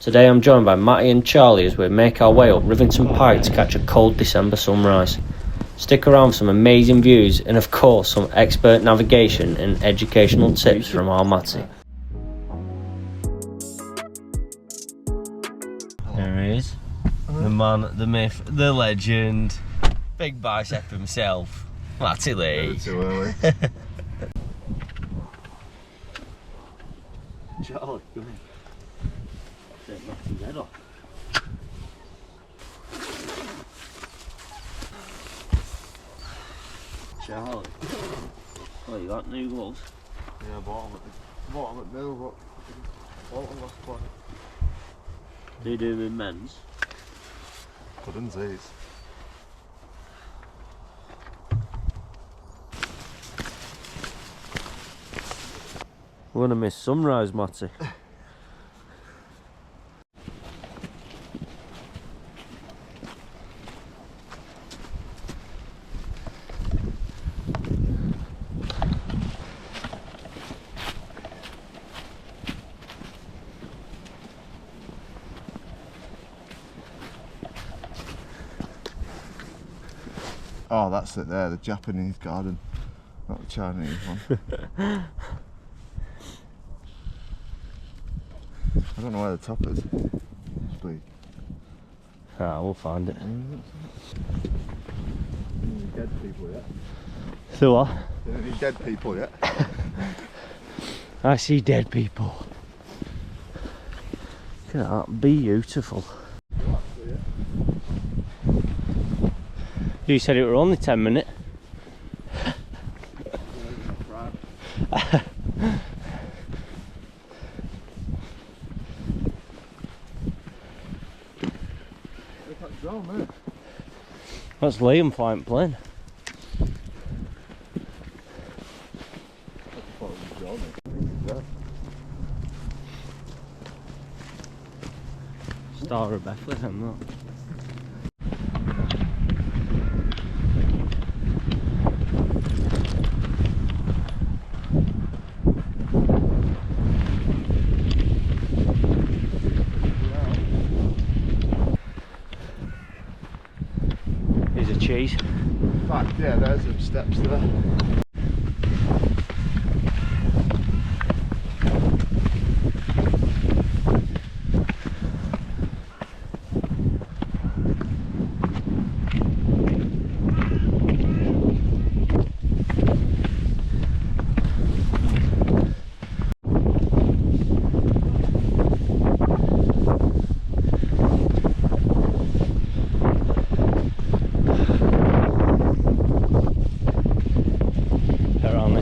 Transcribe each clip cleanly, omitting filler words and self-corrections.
Today I'm joined by Matty and Charlie as we make our way up Rivington Pike to catch a cold December sunrise. Stick around for some amazing views and of course some expert navigation and educational tips from our Matty. There he is, the man, the myth, the legend, big bicep himself, Matty Lee. Too early. Charlie, come here. Take Matty's head off. Charlie, oh, you got new gloves? Yeah, I bought them at Mill, but bought them last point. Do you do them in men's? Puddings these. We're gonna miss sunrise, Matty. Oh, that's it there, the Japanese garden, not the Chinese one. I don't know where the top is. Must be. Ah, we'll find it. Dead people yet? So what? Any dead people yet? I see dead people. Look at that, beautiful. You said it were only 10 minutes. That's Liam flying plane. Star of Bethlehem, that. Here's a cheese. In fact, yeah, there's some steps there.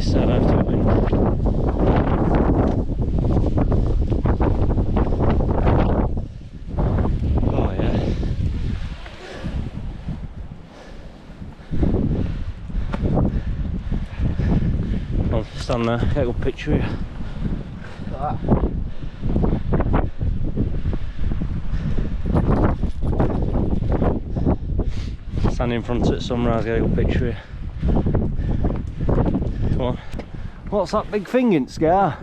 Side out to the wind. Oh yeah. I'll stand there, get a good picture of you. Stand in front at sunrise, get a good picture of you. Come on. What's that big thing in sky?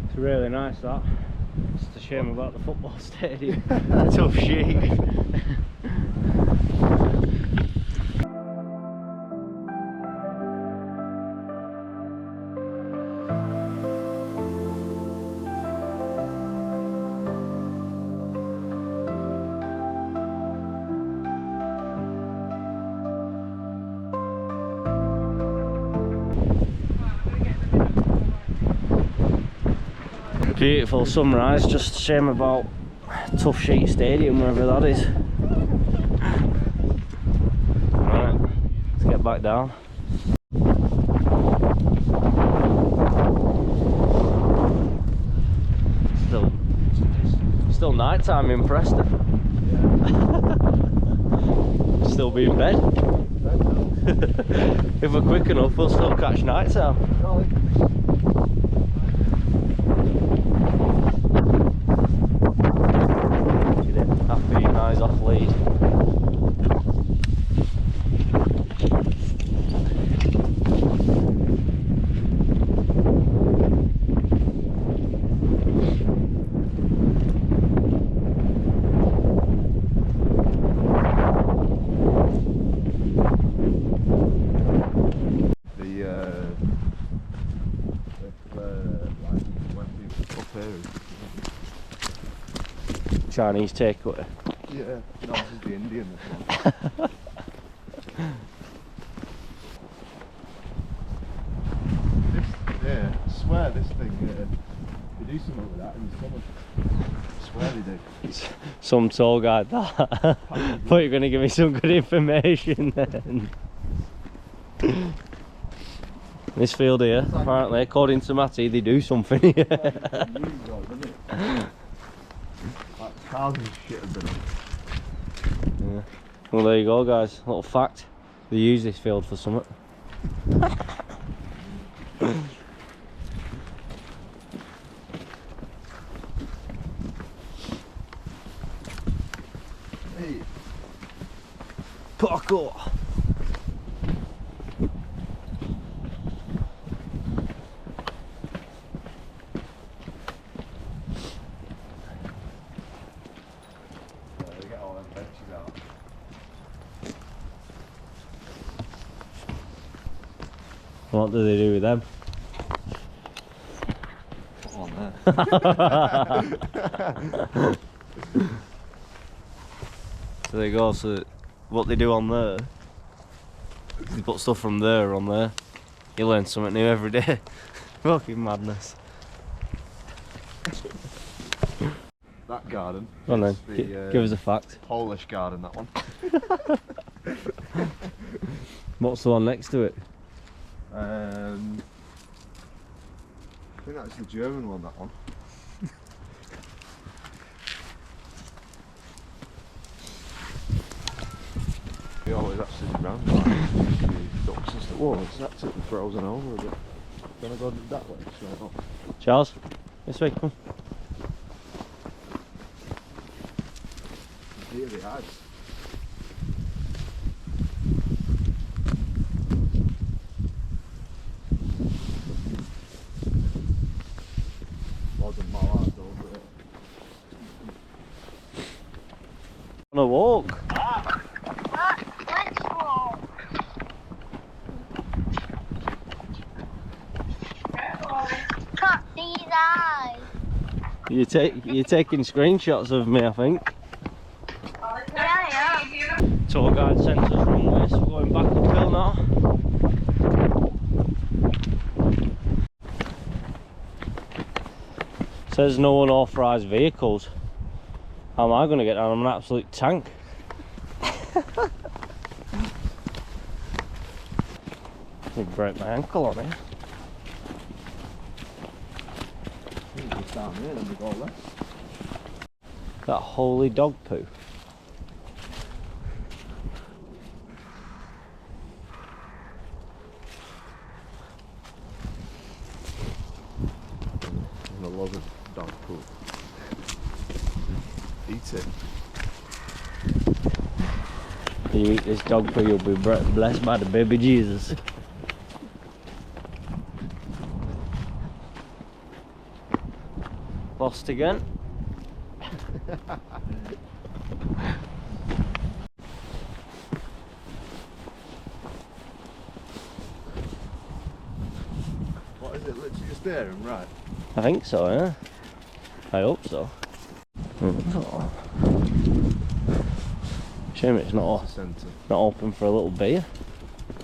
It's really nice, that. It's a shame about the football stadium. Tough shape. Beautiful sunrise, just a shame about Tough Sheet Stadium, wherever that is. Right, let's get back down. Still night time in Preston. Still be in bed. If we're quick enough, we'll still catch night time. Happy eyes off lead. Chinese takeaway. Yeah, no, this is the Indian this one. Yeah, I swear this thing, they do something with that in the summer. I swear they do. Some tour guide that. Thought you were going to give me some good information then. This field here, apparently, according to Matty, they do something here. Like cars and shit have been on. Yeah. Well, there you go, guys. Little fact: they use this field for something. Hey. Parkour. They get all them benches out. What do they do with them? Put on there. So there you go. So what they do on there, they put stuff from there on there. You learn something new every day. Fucking madness. That garden. Go on then, The, give us a fact. Polish garden, that one. What's the one next to it? I think that's the German one, that one. We always absolutely round the ducks and stuff. Whoa, it's absolutely frozen over a bit. Gonna go that way, straight up. Charles, this way, come. Here they are. Wasn't my last over it. On a walk. Let's walk. Cut these eyes. You're taking screenshots of me, I think. Yeah, Tour guide sent us wrong way, so we're going back uphill now. Says no unauthorised vehicles. How am I going to get down? I'm an absolute tank. I'll break my ankle on it. Just down here and we go left. That holy dog poo. And I love it, dog poop. Eat it. If you eat this dog poo, you'll be blessed by the baby Jesus. Lost again. What is it, literally just there and right? I think so, yeah. I hope so. Shame it's not Centre. open for a little beer.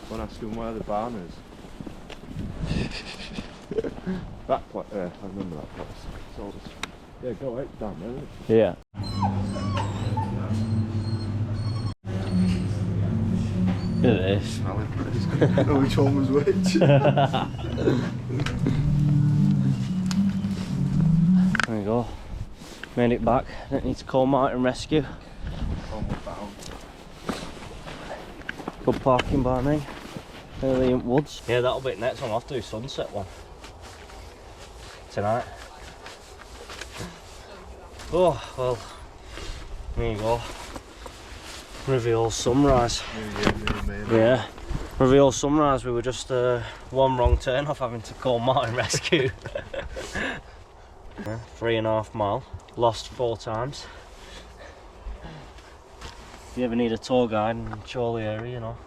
When I ask them where the barn is. That place, yeah, I remember that place. It's all this, yeah, go out down there, isn't it? Yeah. Look at this. Smelling place. I don't know which one was which. There we go. Made it back. Don't need to call Martin Rescue. Almost bound. Good parking by me. Early in woods. Yeah, that'll be it next one. I'll have to do sunset one. Tonight. Oh, well. There you go. Reveal sunrise. Yeah. Reveal sunrise. We were just one wrong turn off having to call Martin Rescue. 3.5 miles. Lost 4 times. If you ever need a tour guide in the Chorley area, you know.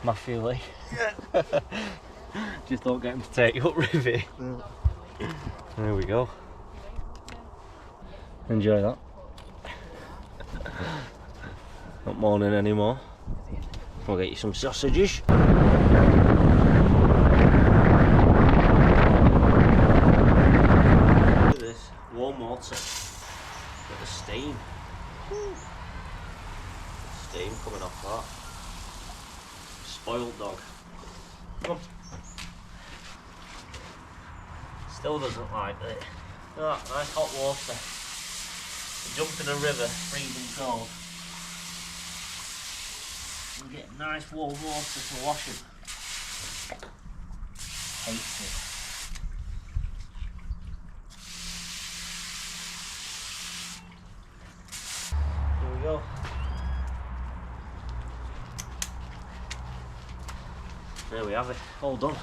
Matthew Lee. Just don't get him to take you up, Rivy. There we go. Enjoy that. Not moaning anymore. I'll get you some sausages. Look at this, warm water. Look at the steam. Steam coming off that. Spoiled dog. Come on. Still doesn't like it. Look at that, nice hot water. Jump in a river, freezing cold. You get nice warm water to wash him. Hates it. Here we go. There we have it, all done.